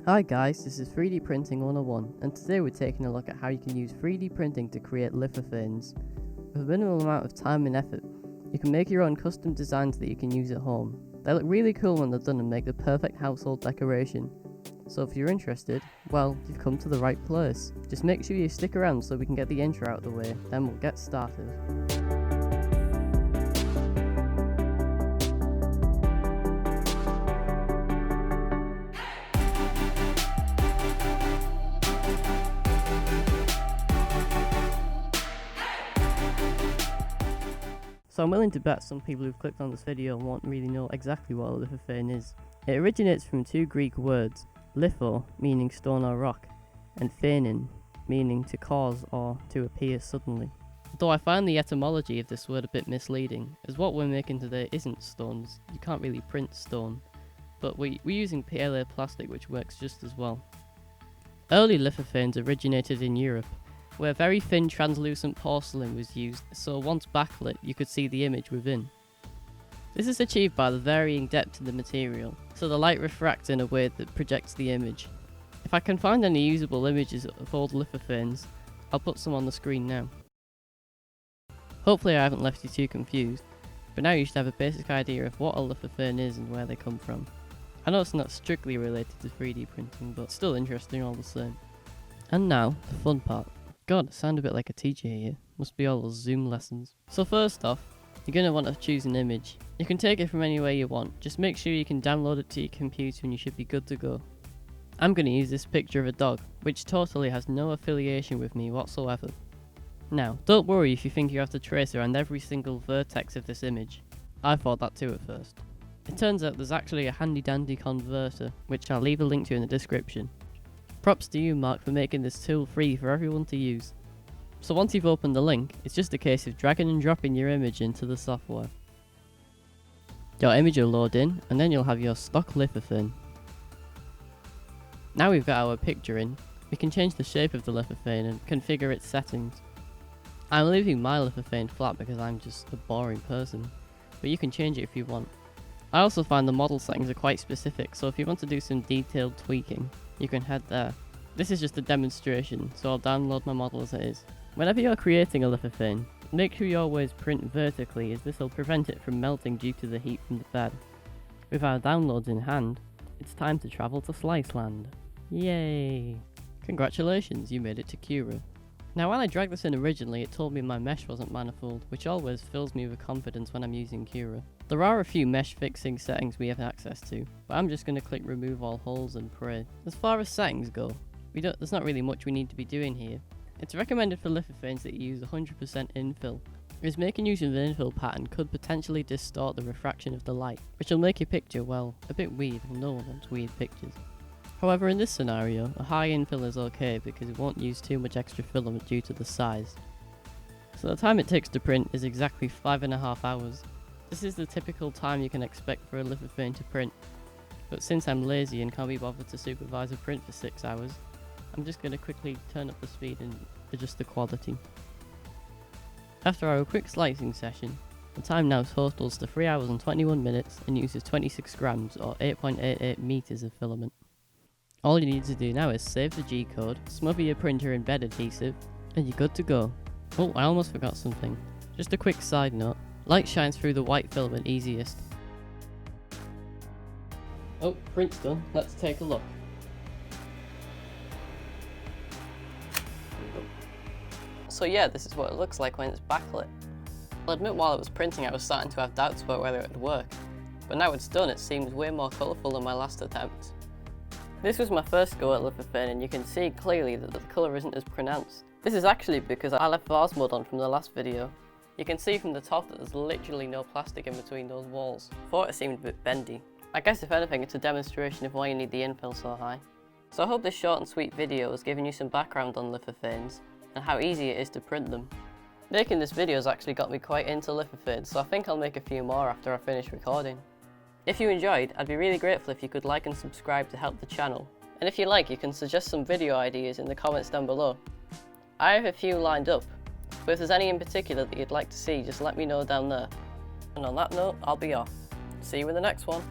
Hi guys, this is 3D Printing 101, and today we're taking a look at how you can use 3D printing to create lithophanes. With a minimal amount of time and effort, you can make your own custom designs that you can use at home. They look really cool when they're done and make the perfect household decoration. So if you're interested, well, you've come to the right place. Just make sure you stick around so we can get the intro out of the way, then we'll get started. So I'm willing to bet some people who've clicked on this video won't really know exactly what a lithophane is. It originates from two Greek words, litho, meaning stone or rock, and phanein, meaning to cause or to appear suddenly. Though I find the etymology of this word a bit misleading, as what we're making today isn't stones, you can't really print stone, but we're using PLA plastic which works just as well. Early lithophanes originated in Europe, where very thin translucent porcelain was used, so once backlit you could see the image within. This is achieved by the varying depth of the material, so the light refracts in a way that projects the image. If I can find any usable images of old lithophanes, I'll put some on the screen now. Hopefully I haven't left you too confused, but now you should have a basic idea of what a lithophane is and where they come from. I know it's not strictly related to 3D printing, but still interesting all the same. And now, the fun part. God, I sound a bit like a teacher here. Must be all those Zoom lessons. So first off, you're going to want to choose an image. You can take it from anywhere you want, just make sure you can download it to your computer and you should be good to go. I'm going to use this picture of a dog, which totally has no affiliation with me whatsoever. Now, don't worry if you think you have to trace around every single vertex of this image. I thought that too at first. It turns out there's actually a handy dandy converter, which I'll leave a link to in the description. Props to you, Mark, for making this tool free for everyone to use. So once you've opened the link, it's just a case of dragging and dropping your image into the software. Your image will load in, and then you'll have your stock lithophane. Now we've got our picture in, we can change the shape of the lithophane and configure its settings. I'm leaving my lithophane flat because I'm just a boring person, but you can change it if you want. I also find the model settings are quite specific, so if you want to do some detailed tweaking, you can head there. This is just a demonstration, so I'll download my model as it is. Whenever you're creating a lithophane, make sure you always print vertically, as this will prevent it from melting due to the heat from the bed. With our downloads in hand, it's time to travel to Sliceland. Yay! Congratulations, you made it to Cura. Now when I dragged this in originally, it told me my mesh wasn't manifold, which always fills me with confidence when I'm using Cura. There are a few mesh fixing settings we have access to, but I'm just going to click remove all holes and pray. As far as settings go, there's not really much we need to be doing here. It's recommended for lithophanes that you use 100% infill, as making use of an infill pattern could potentially distort the refraction of the light, which will make your picture, well, a bit weird, and no one wants weird pictures. However, in this scenario, a high infill is okay because it won't use too much extra filament due to the size. So the time it takes to print is exactly 5.5 hours. This is the typical time you can expect for a lithophane to print, but since I'm lazy and can't be bothered to supervise a print for 6 hours, I'm just going to quickly turn up the speed and adjust the quality. After our quick slicing session, the time now totals to 3 hours and 21 minutes and uses 26 grams or 8.88 meters of filament. All you need to do now is save the G-code, smother your printer in bed adhesive, and you're good to go. Oh, I almost forgot something. Just a quick side note. Light shines through the white filament easiest. Oh, print's done. Let's take a look. So yeah, this is what it looks like when it's backlit. I'll admit while it was printing I was starting to have doubts about whether it would work, but now it's done it seems way more colourful than my last attempt. This was my first go at lithophane and you can see clearly that the colour isn't as pronounced. This is actually because I left Vars mode on from the last video. You can see from the top that there's literally no plastic in between those walls. Thought it seemed a bit bendy. I guess if anything it's a demonstration of why you need the infill so high. So I hope this short and sweet video has given you some background on lithophanes and how easy it is to print them. Making this video has actually got me quite into lithophanes, so I think I'll make a few more after I finish recording. If you enjoyed, I'd be really grateful if you could like and subscribe to help the channel. And if you like, you can suggest some video ideas in the comments down below. I have a few lined up, but if there's any in particular that you'd like to see, just let me know down there. And on that note, I'll be off. See you in the next one.